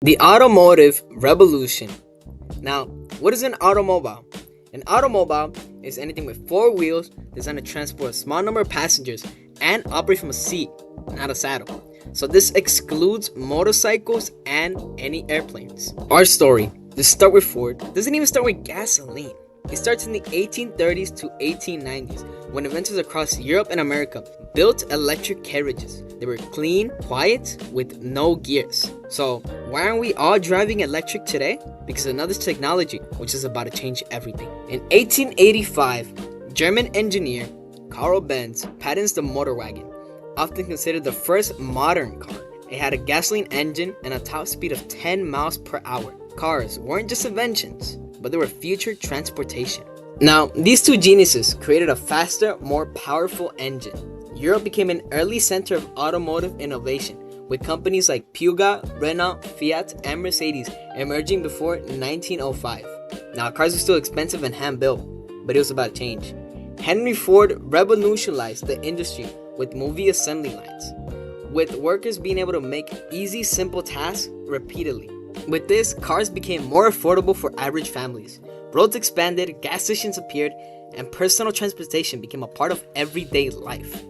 The automotive revolution. Now, what is an automobile? An automobile is anything with four wheels designed to transport a small number of passengers and operate from a seat, not a saddle. So this excludes motorcycles and any airplanes. Our story, to start with Ford, doesn't even start with gasoline. It starts in the 1830s to 1890s when inventors across Europe and America built electric carriages. They were clean, quiet, with no gears. So why aren't we all driving electric today? Because of another technology which is about to change everything. In 1885, German engineer Carl Benz patents the motor wagon, often considered the first modern car. It had a gasoline engine and a top speed of 10 miles per hour. Cars weren't just inventions, but they were future transportation. Now, these two geniuses created a faster, more powerful engine. Europe became an early center of automotive innovation, with companies like Peugeot, Renault, Fiat, and Mercedes emerging before 1905. Now, cars were still expensive and hand-built, but it was about to change. Henry Ford revolutionized the industry with moving assembly lines, with workers being able to make easy, simple tasks repeatedly. With this, cars became more affordable for average families. Roads expanded, gas stations appeared, and personal transportation became a part of everyday life.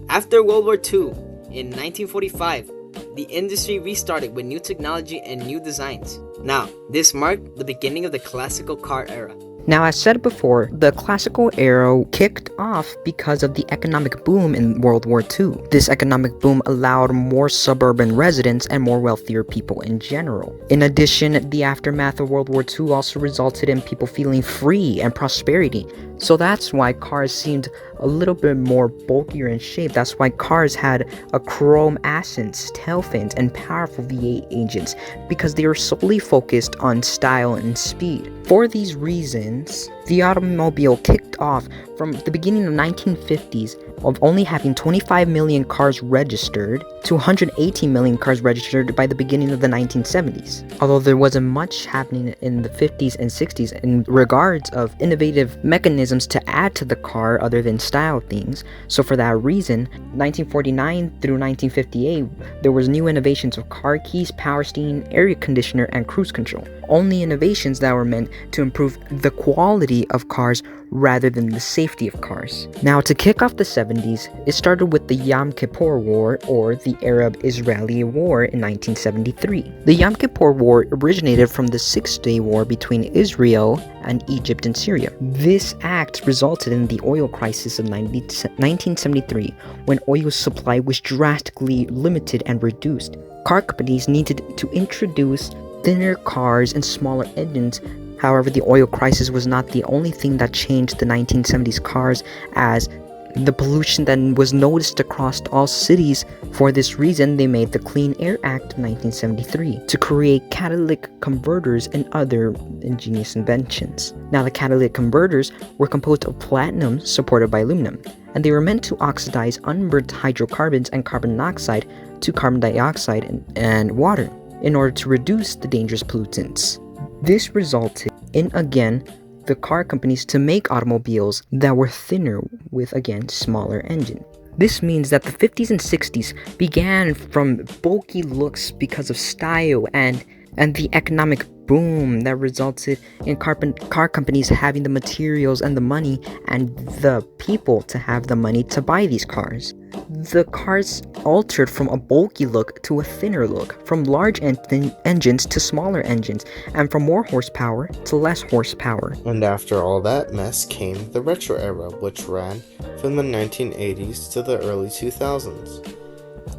After World War II, in 1945, the industry restarted with new technology and new designs. Now, this marked the beginning of the classical car era. Now, as said before, the classical era kicked off because of the economic boom in World War II. This economic boom allowed more suburban residents and more wealthier people in general. In addition, the aftermath of World War II also resulted in people feeling free and prosperity. So that's why cars seemed a little bit more bulkier in shape. That's why cars had a chrome accents, tail fins, and powerful V8 engines, because they were solely focused on style and speed. For these reasons, the automobile kicked off from the beginning of the 1950s of only having 25 million cars registered to 118 million cars registered by the beginning of the 1970s. Although there wasn't much happening in the 50s and 60s in regards of innovative mechanisms to add to the car other than style things, so for that reason, 1949 through 1958, there was new innovations of car keys, power steering, air conditioner, and cruise control. Only innovations that were meant to improve the quality of cars rather than the safety of cars. Now, to kick off the 70s, it started with the Yom Kippur War, or the Arab-Israeli War in 1973. The Yom Kippur War originated from the Six-Day War between Israel and Egypt and Syria. This act resulted in the oil crisis of 1973, when oil supply was drastically limited and reduced. Car companies needed to introduce thinner cars and smaller engines. However, the oil crisis was not the only thing that changed the 1970s cars, as the pollution that was noticed across all cities. For this reason, they made the Clean Air Act of 1973 to create catalytic converters and other ingenious inventions. Now, the catalytic converters were composed of platinum supported by aluminum, and they were meant to oxidize unburned hydrocarbons and carbon monoxide to carbon dioxide and water in order to reduce the dangerous pollutants. This resulted in, again, the car companies to make automobiles that were thinner with, again, smaller engine. This means that the 50s and 60s began from bulky looks because of style and the economic boom that resulted in car companies having the materials and the money and the people to have the money to buy these cars. The cars altered from a bulky look to a thinner look, from large engines to smaller engines, and from more horsepower to less horsepower. And after all that mess came the retro era, which ran from the 1980s to the early 2000s.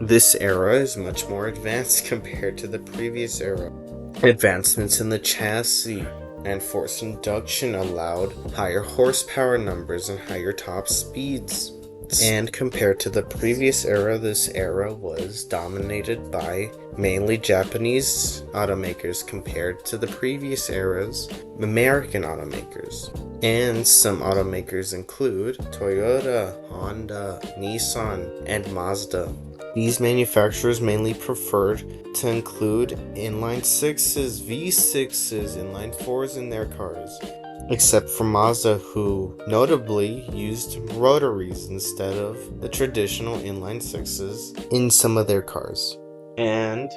This era is much more advanced compared to the previous era. Advancements in the chassis and forced induction allowed higher horsepower numbers and higher top speeds. And compared to the previous era, this era was dominated by mainly Japanese automakers compared to the previous era's American automakers. And some automakers include Toyota, Honda, Nissan, and Mazda. These manufacturers mainly preferred to include inline 6s, V6s, inline 4s in their cars, except for Mazda, who notably used rotaries instead of the traditional inline 6s in some of their cars. And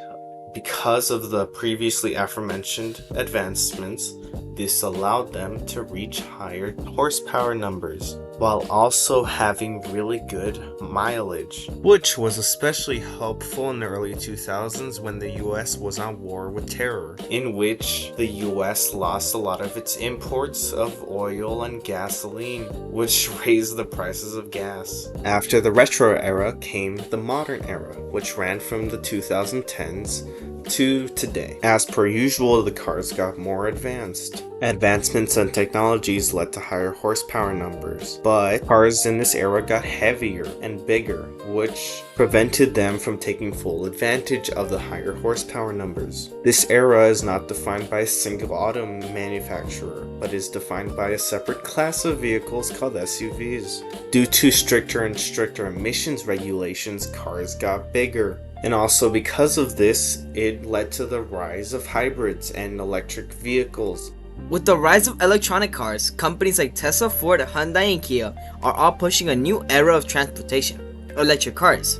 Because of the previously aforementioned advancements, this allowed them to reach higher horsepower numbers, while also having really good mileage, which was especially helpful in the early 2000s when the US was on war with terror, in which the US lost a lot of its imports of oil and gasoline, which raised the prices of gas. After the retro era came the modern era, which ran from the 2010s to today. As per usual, the cars got more advanced. Advancements in technologies led to higher horsepower numbers, but cars in this era got heavier and bigger, which prevented them from taking full advantage of the higher horsepower numbers. This era is not defined by a single auto manufacturer, but is defined by a separate class of vehicles called SUVs. Due to stricter and stricter emissions regulations, cars got bigger. And also because of this, it led to the rise of hybrids and electric vehicles. With the rise of electronic cars, companies like Tesla, Ford, Hyundai, and Kia are all pushing a new era of transportation: electric cars.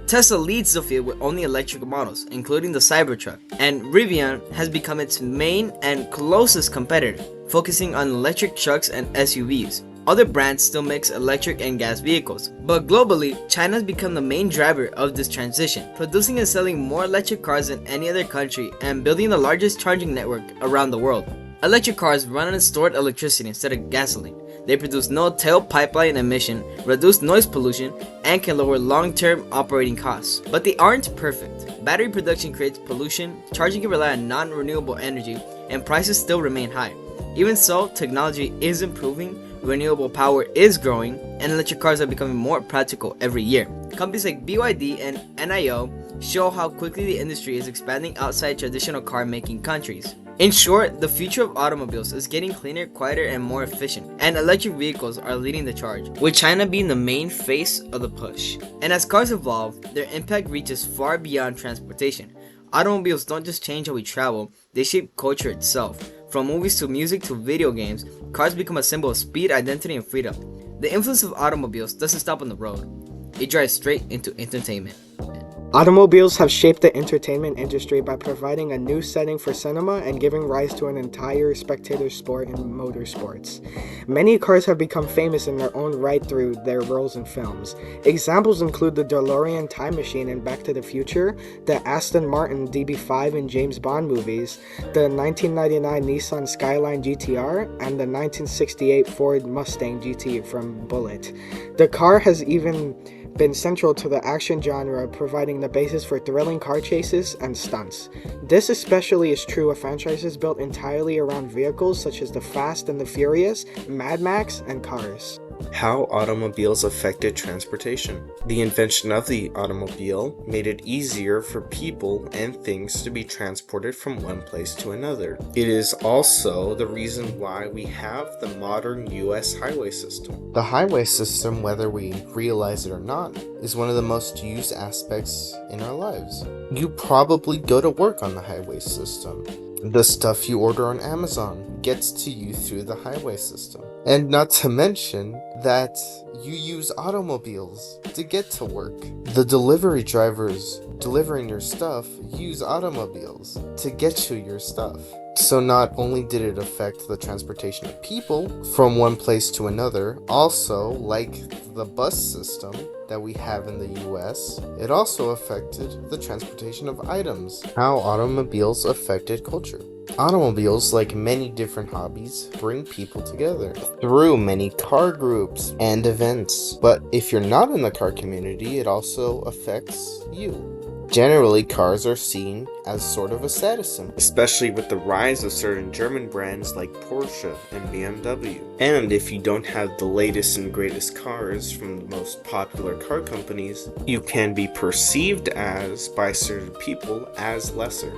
Tesla leads the field with only electric models, including the Cybertruck, and Rivian has become its main and closest competitor, focusing on electric trucks and SUVs. Other brands still mix electric and gas vehicles, but globally, China has become the main driver of this transition, producing and selling more electric cars than any other country and building the largest charging network around the world. Electric cars run on stored electricity instead of gasoline. They produce no tailpipe emission, reduce noise pollution, and can lower long-term operating costs. But they aren't perfect. Battery production creates pollution, charging can rely on non-renewable energy, and prices still remain high. Even so, technology is improving, renewable power is growing, and electric cars are becoming more practical every year. Companies like BYD and NIO show how quickly the industry is expanding outside traditional car-making countries. In short, the future of automobiles is getting cleaner, quieter, and more efficient, and electric vehicles are leading the charge, with China being the main face of the push. And as cars evolve, their impact reaches far beyond transportation. Automobiles don't just change how we travel, they shape culture itself. From movies to music to video games, cars become a symbol of speed, identity, and freedom. The influence of automobiles doesn't stop on the road. It drives straight into entertainment. Automobiles have shaped the entertainment industry by providing a new setting for cinema and giving rise to an entire spectator sport in motorsports. Many cars have become famous in their own right through their roles in films. Examples include the DeLorean time machine in Back to the Future, the Aston Martin DB5 in James Bond movies, the 1999 Nissan Skyline GTR, and the 1968 Ford Mustang GT from Bullitt. The car has even been central to the action genre, providing the basis for thrilling car chases and stunts. This especially is true of franchises built entirely around vehicles such as the Fast and the Furious, Mad Max, and Cars. How automobiles affected transportation. The invention of the automobile made it easier for people and things to be transported from one place to another. It is also the reason why we have the modern US highway system. The highway system, whether we realize it or not, is one of the most used aspects in our lives. You probably go to work on the highway system. The stuff you order on Amazon gets to you through the highway system. And not to mention that you use automobiles to get to work. The delivery drivers delivering your stuff use automobiles to get you your stuff. So not only did it affect the transportation of people from one place to another, also, like the bus system that we have in the US, it also affected the transportation of items. How automobiles affected culture. Automobiles, like many different hobbies, bring people together through many car groups and events. But if you're not in the car community, it also affects you. Generally, cars are seen as sort of a status symbol, especially with the rise of certain German brands like Porsche and BMW. And if you don't have the latest and greatest cars from the most popular car companies, you can be perceived as, by certain people, as lesser.